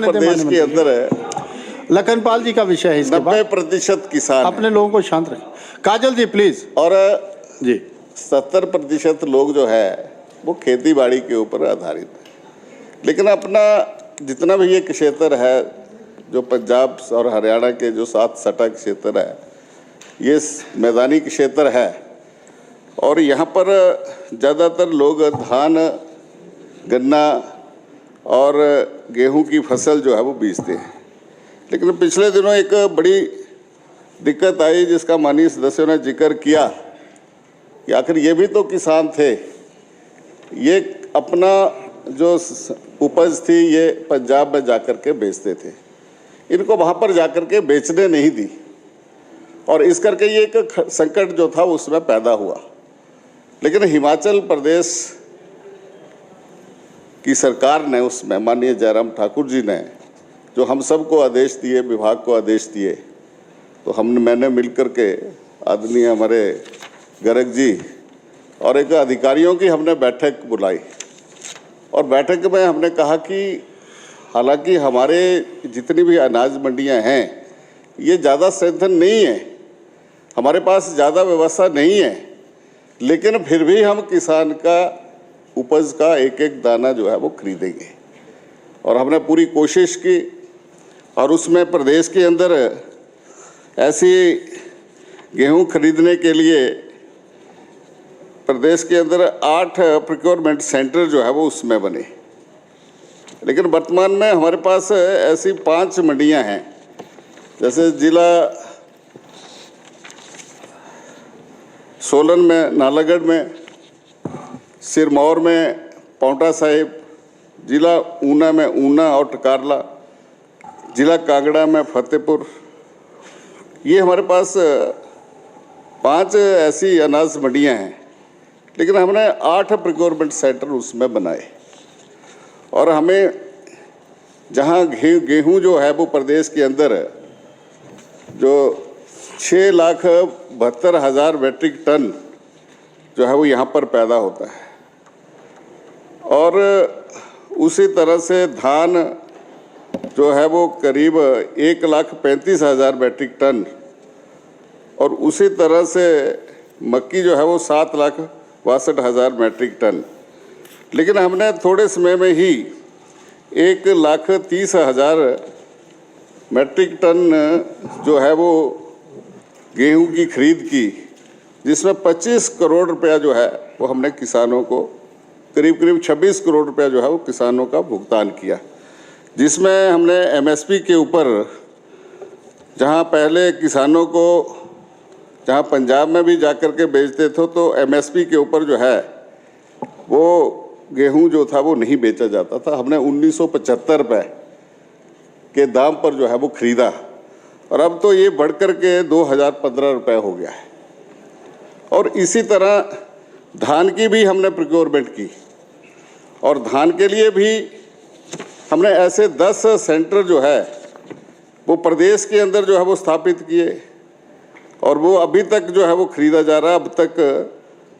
प्रदेश के अंदर है, लखनपाल जी का विषय है, 90% किसान अपने लोगों को शांत रखें। काजल जी प्लीज। और जी 70% लोग जो है वो खेती बाड़ी के ऊपर आधारित है। लेकिन अपना जितना भी ये क्षेत्र है, जो पंजाब और हरियाणा के जो 7 सटा क्षेत्र है, ये मैदानी क्षेत्र है और यहाँ पर ज़्यादातर लोग धान, गन्ना और गेहूं की फसल जो है वो बीजते हैं। लेकिन पिछले दिनों एक बड़ी दिक्कत आई जिसका माननीय सदस्यों ने जिक्र किया कि आखिर ये भी तो किसान थे, ये अपना जो उपज थी ये पंजाब में जाकर के बेचते थे, इनको वहाँ पर जाकर के बेचने नहीं दी और इस करके ये एक संकट जो था उसमें पैदा हुआ। लेकिन हिमाचल प्रदेश की सरकार ने, उसमें माननीय जयराम ठाकुर जी ने जो हम सबको आदेश दिए, विभाग को आदेश दिए, तो मैंने मिलकर के आदरणीय हमारे गर्ग जी और एक अधिकारियों की हमने बैठक बुलाई और बैठक में हमने कहा कि हालांकि हमारे जितनी भी अनाज मंडियां हैं ये ज़्यादा स्ट्रेंथन नहीं है, हमारे पास ज़्यादा व्यवस्था नहीं है, लेकिन फिर भी हम किसान का उपज का एक एक दाना जो है वो खरीदेंगे। और हमने पूरी कोशिश की और उसमें प्रदेश के अंदर ऐसी गेहूं खरीदने के लिए प्रदेश के अंदर 8 प्रोक्योरमेंट सेंटर जो है वो उसमें बने। लेकिन वर्तमान में हमारे पास ऐसी 5 मंडियां हैं, जैसे जिला सोलन में, नालागढ़ में, सिरमौर में पांवटा साहिब, जिला ऊना में ऊना और टकारला, जिला कांगड़ा में फतेहपुर। ये हमारे पास 5 ऐसी अनाज मंडियां हैं, लेकिन हमने 8 प्रोक्योरमेंट सेंटर उसमें बनाए और हमें जहां गेहूं जो है वो प्रदेश के अंदर जो 6,72,000 मेट्रिक टन जो है वो यहाँ पर पैदा होता है और उसी तरह से धान जो है वो करीब 1,35,000 मेट्रिक टन और उसी तरह से मक्की जो है वो 7,62,000 मेट्रिक टन। लेकिन हमने थोड़े समय में ही 1,30,000 मेट्रिक टन जो है वो गेहूं की खरीद की, जिसमें 25 करोड़ रुपया जो है वो हमने किसानों को, करीब 26 करोड़ रुपया जो है वो किसानों का भुगतान किया, जिसमें हमने एमएसपी के ऊपर, जहां पहले किसानों को, जहां पंजाब में भी जाकर के बेचते थे तो एमएसपी के ऊपर जो है वो गेहूं जो था वो नहीं बेचा जाता था, हमने 1975 रुपये के दाम पर जो है वो खरीदा और अब तो ये बढ़कर के 2015 रुपये हो गया है। और इसी तरह धान की भी हमने प्रोक्योरमेंट की और धान के लिए भी हमने ऐसे 10 सेंटर जो है वो प्रदेश के अंदर जो है वो स्थापित किए और वो अभी तक जो है वो खरीदा जा रहा है। अब तक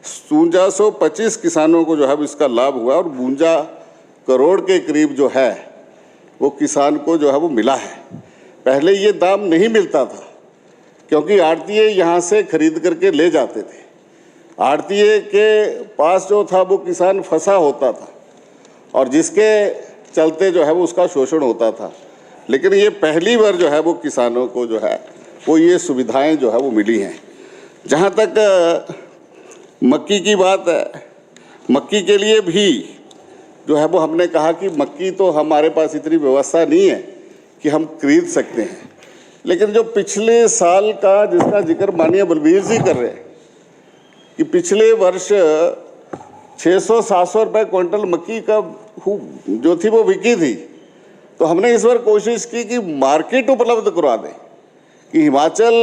5225 किसानों को जो है इसका लाभ हुआ और 52 करोड़ के करीब जो है वो किसान को जो है वो मिला है। पहले ये दाम नहीं मिलता था क्योंकि आड़तीये यहाँ से खरीद करके ले जाते थे, आड़तीये के पास जो था वो किसान फंसा होता था और जिसके चलते जो है वो उसका शोषण होता था। लेकिन ये पहली बार जो है वो किसानों को जो है वो ये सुविधाएं जो है वो मिली हैं। जहाँ तक मक्की की बात है, मक्की के लिए भी जो है वो हमने कहा कि मक्की तो हमारे पास इतनी व्यवस्था नहीं है कि हम खरीद सकते हैं, लेकिन जो पिछले साल का जिसका जिक्र माननीय बलबीर जी कर रहे हैं कि पिछले वर्ष 600-700 रुपये क्विंटल मक्की का जो थी वो बिकी थी, तो हमने इस बार कोशिश की कि मार्केट उपलब्ध करवा दें। कि हिमाचल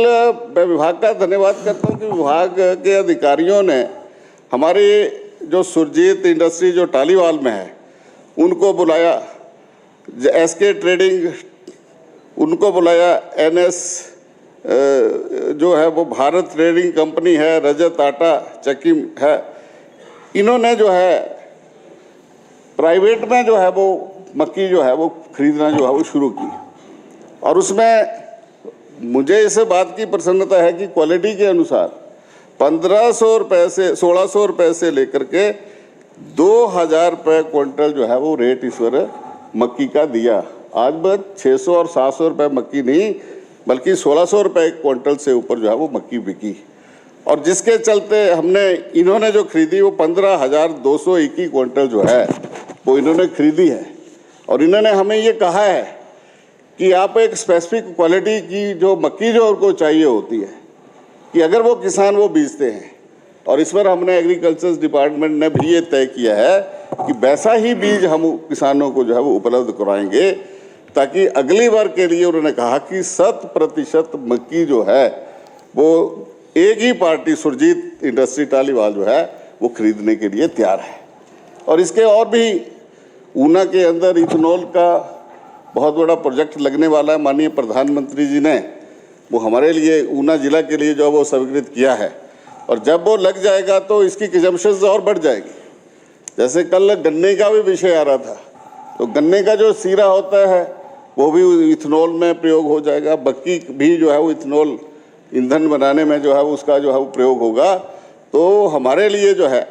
विभाग का धन्यवाद करता हूँ कि विभाग के अधिकारियों ने हमारे जो सुरजीत इंडस्ट्री जो टालीवाल में है उनको बुलाया, एसके ट्रेडिंग उनको बुलाया, एनएस जो है वो भारत ट्रेडिंग कंपनी है, रजत आटा चक्की है, इन्होंने जो है प्राइवेट में जो है वो मक्की जो है वो खरीदना जो है वो शुरू की। और उसमें मुझे इस बात की प्रसन्नता है कि क्वालिटी के अनुसार 1500 रुपये से 1600 रुपये से लेकर के 2000 रुपये क्विंटल जो है वो रेट इस बार मक्की का दिया। आज बस 600 और 700 रुपये मक्की नहीं बल्कि 1600 रुपये क्विंटल से ऊपर जो है वो मक्की बिकी। और जिसके चलते हमने इन्होंने जो खरीदी वो 15,221 क्विंटल जो है वो इन्होंने खरीदी है। और इन्होंने हमें ये कहा है कि आप एक स्पेसिफिक क्वालिटी की जो मक्की जो उनको चाहिए होती है कि अगर वो किसान वो बीजते हैं। और इस पर हमने एग्रीकल्चर डिपार्टमेंट ने भी ये तय किया है कि वैसा ही बीज हम किसानों को जो है वो उपलब्ध कराएंगे, ताकि अगली बार के लिए उन्होंने कहा कि 100% मक्की जो है वो एक ही पार्टी सुरजीत इंडस्ट्री टालीवाल जो है वो खरीदने के लिए तैयार है। और इसके और भी ऊना के अंदर इथेनॉल का बहुत बड़ा प्रोजेक्ट लगने वाला है। माननीय प्रधानमंत्री जी ने वो हमारे लिए ऊना जिला के लिए जो वो स्वीकृत किया है। और जब वो लग जाएगा तो इसकी कंजम्पशन और बढ़ जाएगी। जैसे कल गन्ने का भी विषय आ रहा था, तो गन्ने का जो सीरा होता है वो भी इथेनॉल में प्रयोग हो जाएगा। मक्की भी जो है वो इथेनॉल ईंधन बनाने में जो है उसका जो है वो प्रयोग होगा। तो हमारे लिए जो है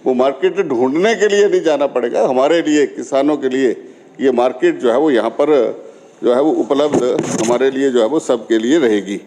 वो मार्केट ढूंढने के लिए नहीं जाना पड़ेगा। हमारे लिए किसानों के लिए ये मार्केट जो है वो यहाँ पर जो है वो उपलब्ध हमारे लिए जो है वो सबके लिए रहेगी।